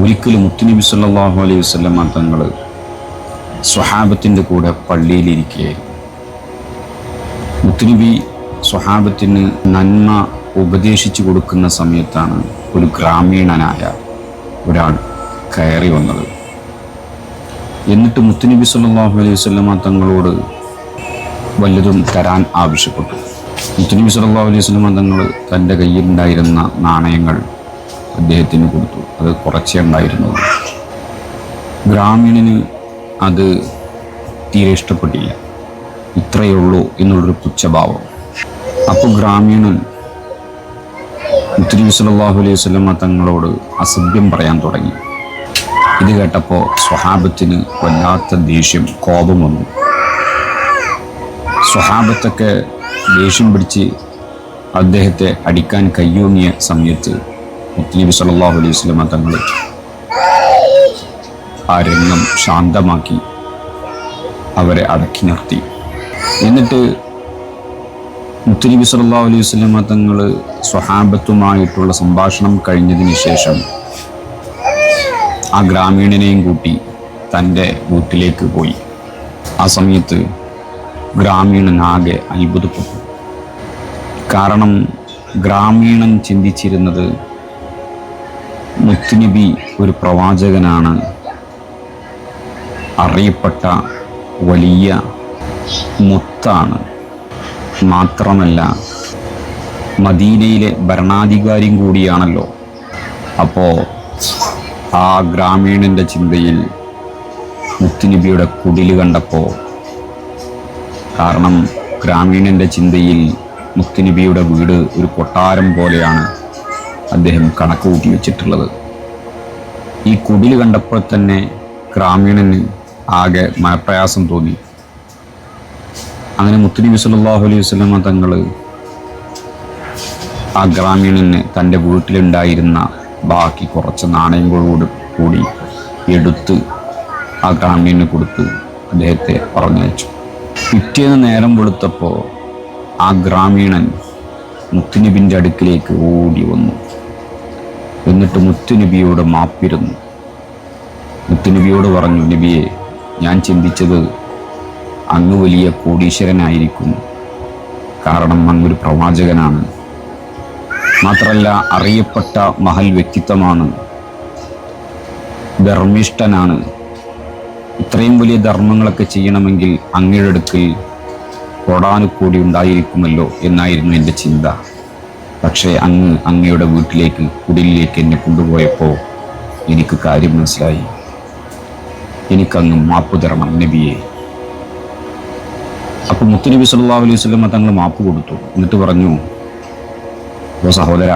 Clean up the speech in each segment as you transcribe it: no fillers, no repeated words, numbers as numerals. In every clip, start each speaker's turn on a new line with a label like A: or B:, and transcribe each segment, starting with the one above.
A: ഒരിക്കലും മുത്തുനബി സല്ലല്ലാഹു അലൈഹി വസല്ലമ തങ്ങൾ സ്വഹാബത്തിൻ്റെ കൂടെ പള്ളിയിലിരിക്കുകയായിരുന്നു. മുത്തുനബി സ്വഹാബത്തിന് നന്മ ഉപദേശിച്ചു കൊടുക്കുന്ന സമയത്താണ് ഒരു ഗ്രാമീണനായ ഒരാൾ കയറി വന്നത്. എന്നിട്ട് മുത്തുനബി സല്ലല്ലാഹു അലൈഹി വസല്ലമ തങ്ങളോട് വല്ലതും തരാൻ ആവശ്യപ്പെട്ടു. മുത്തുനബി സല്ലല്ലാഹു അലൈഹി വസല്ലമ തങ്ങൾ തൻ്റെ കയ്യിലുണ്ടായിരുന്ന നാണയങ്ങൾ അദ്ദേഹത്തിന് കൊടുത്തു. അത് കുറച്ചേ ഉണ്ടായിരുന്നുള്ളൂ. ഗ്രാമീണന് അത് തീരെ ഇഷ്ടപ്പെട്ടില്ല. ഇത്രയേ ഉള്ളൂ എന്നുള്ളൊരു പുച്ഛഭാവം. അപ്പോൾ ഗ്രാമീണൻ മുത്തുനബി സല്ലല്ലാഹു അലൈഹി വസല്ലമ തങ്ങളോട് അസഭ്യം പറയാൻ തുടങ്ങി. ഇത് കേട്ടപ്പോൾ സ്വഹാബത്തിന് വല്ലാത്ത ദേഷ്യം, കോപം വന്നു. സ്വഹാബത്തൊക്കെ ദേഷ്യം പിടിച്ച് അദ്ദേഹത്തെ അടിക്കാൻ കയ്യോങ്ങിയ സമയത്ത് മുത്തുനബി സല്ലല്ലാഹു അലൈഹി വസല്ലമ തങ്ങൾ ആ രംഗം ശാന്തമാക്കി അവരെ അടക്കി നിർത്തി. എന്നിട്ട് മുത്തുനബി സല്ലല്ലാഹു അലൈഹി വസല്ലമ തങ്ങൾ സ്വഹാബത്തുമായിട്ടുള്ള സംഭാഷണം കഴിഞ്ഞതിന് ശേഷം ആ ഗ്രാമീണനെയും കൂട്ടി തൻ്റെ വീട്ടിലേക്ക് പോയി. ആ സമയത്ത് ഗ്രാമീണൻ ആകെ അത്ഭുതപ്പെട്ടു. കാരണം ഗ്രാമീണൻ ചിന്തിച്ചിരുന്നത് മുത്തുനബി ഒരു പ്രവാചകനാണ്, അറിയപ്പെട്ട വലിയ മുത്താണ്, മാത്രമല്ല മദീനയിലെ ഭരണാധികാരിയും കൂടിയാണല്ലോ. അപ്പോൾ ആ ഗ്രാമീണൻ്റെ ചിന്തയിൽ മുത്തുനബിയുടെ കുടില് കണ്ടപ്പോൾ, കാരണം ഗ്രാമീണൻ്റെ ചിന്തയിൽ മുത്തുനബിയുടെ വീട് ഒരു കൊട്ടാരം പോലെയാണ് അദ്ദേഹം കണക്ക് കൂട്ടി വെച്ചിട്ടുള്ളത്. ഈ കുടില് കണ്ടപ്പോൾ തന്നെ ഗ്രാമീണന് ആകെ മനപ്രയാസം തോന്നി. അങ്ങനെ മുത്തുനബി സല്ലല്ലാഹു അലൈഹി വസല്ലമ തങ്ങൾ ആ ഗ്രാമീണന് തൻ്റെ വീട്ടിലുണ്ടായിരുന്ന ബാക്കി കുറച്ച് നാണയങ്ങളോട് കൂടി എടുത്ത് ആ ഗ്രാമീണന് കൊടുത്ത് അദ്ദേഹത്തെ പറഞ്ഞയച്ചു. പിറ്റേന്ന് നേരം വെളുത്തപ്പോൾ ആ ഗ്രാമീണൻ മുത്തുനബിൻ്റെ അടുക്കിലേക്ക് ഓടി വന്നു. എന്നിട്ട് മുത്തുനബിയോട് മാപ്പിരുന്നു. മുത്തുനബിയോട് പറഞ്ഞു, നബിയെ, ഞാൻ ചിന്തിച്ചത് അങ്ങ് വലിയ കോടീശ്വരനായിരിക്കും, കാരണം അങ്ങൊരു പ്രവാചകനാണ്, മാത്രമല്ല അറിയപ്പെട്ട മഹൽ വ്യക്തിത്വമാണ്, ധർമ്മിഷ്ഠനാണ്. ഇത്രയും വലിയ ധർമ്മങ്ങളൊക്കെ ചെയ്യണമെങ്കിൽ അങ്ങയുടെ അടുക്കൽ കോടാനുകോടി ഉണ്ടായിരിക്കുമല്ലോ എന്നായിരുന്നു എൻ്റെ ചിന്ത. പക്ഷേ അങ്ങയുടെ വീട്ടിലേക്ക്, കുടിലേക്ക് എന്നെ കൊണ്ടുപോയപ്പോൾ എനിക്ക് കാര്യം മനസ്സിലായി. എനിക്കങ്ങ് മാപ്പ് തരണം നബിയെ. അപ്പോൾ മുത്തുനബി സല്ലല്ലാഹു അലൈഹി വസല്ലമ തങ്ങൾ മാപ്പ് കൊടുത്തു. എന്നിട്ട് പറഞ്ഞു, ഓ സഹോദര,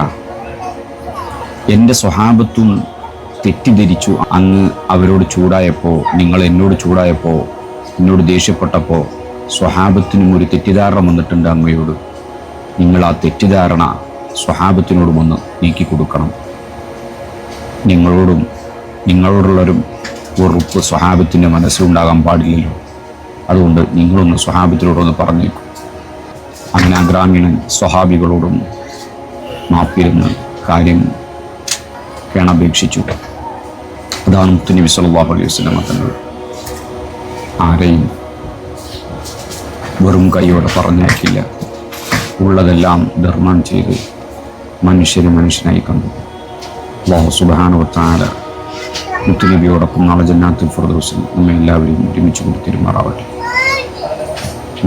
A: എൻ്റെ സ്വഹാബത്തും തെറ്റിദ്ധരിച്ചു. അങ്ങ് അവരോട് ചൂടായപ്പോൾ, നിങ്ങൾ എന്നോട് ചൂടായപ്പോൾ, എന്നോട് ദേഷ്യപ്പെട്ടപ്പോൾ സ്വഹാബത്തിനും ഒരു തെറ്റിദ്ധാരണ വന്നിട്ടുണ്ട് അങ്ങയോട്. നിങ്ങൾ ആ തെറ്റിദ്ധാരണ സ്വഹാബത്തിനോടും ഒന്ന് നീക്കി കൊടുക്കണം. നിങ്ങളോടുള്ളൊരു വെറുപ്പ് സ്വഹാബത്തിൻ്റെ മനസ്സിലുണ്ടാകാൻ പാടില്ലല്ലോ. അതുകൊണ്ട് നിങ്ങളൊന്ന് സ്വഹാബത്തിനോടൊന്ന് പറഞ്ഞേക്കും. അങ്ങനെ ആ ഗ്രാമീണൻ സ്വഹാബികളോടും മാപ്പിരുന്ന് കാര്യം കേണപേക്ഷിച്ചു. അതാണ് മുത്തുനബി സല്ലല്ലാഹു അലൈഹി വസല്ലമ തങ്ങൾ ആരെയും വെറും കൈയോടെ പറഞ്ഞയക്കില്ല. ഉള്ളതെല്ലാം ധർമ്മം ചെയ്ത് മനുഷ്യനായി കണ്ടു. അല്ലാഹു സുബ്ഹാനഹു വ തആല മുത്തുനബിയോടൊപ്പം നാളെ ജന്നാത്തുൽ ഫിർദൗസിൽ നമ്മെ എല്ലാവരെയും ഒരുമിച്ച് കൊടുത്തിരുമാറാവട്ടെ.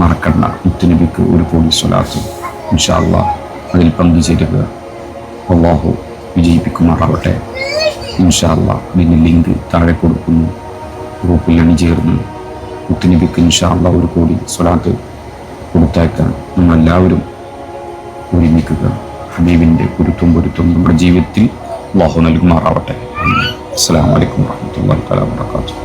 A: മറക്കണ്ട, മുത്തുനബിക്ക് ഒരു കോടി സ്വലാത്ത് ഇൻഷാ അല്ലാഹ് അതിൽ പങ്കുചേരുക. അല്ലാഹു വിജയിപ്പിക്കുമാറാവട്ടെ. ഇൻഷാ അല്ലാഹ് ഇതിൻ്റെ ലിങ്ക് താഴെ കൊടുക്കുന്നു. ഗ്രൂപ്പിൽ അണിചേർന്ന് മുത്തുനബിക്ക് ഇൻഷാ അല്ലാഹ് ഒരു കോടി സ്വലാത്ത് കൊടുത്തേക്കാൻ നമ്മളെല്ലാവരും ഒരുമിക്കുക. ഹബീബിൻ്റെ പൊരുത്തം നമ്മുടെ ജീവിതത്തിൽ അല്ലാഹു നൽകുമാറാവട്ടെ. അസ്സലാമു അലൈക്കും വറഹ്മത്തുള്ളാഹി വബറകാതുഹു.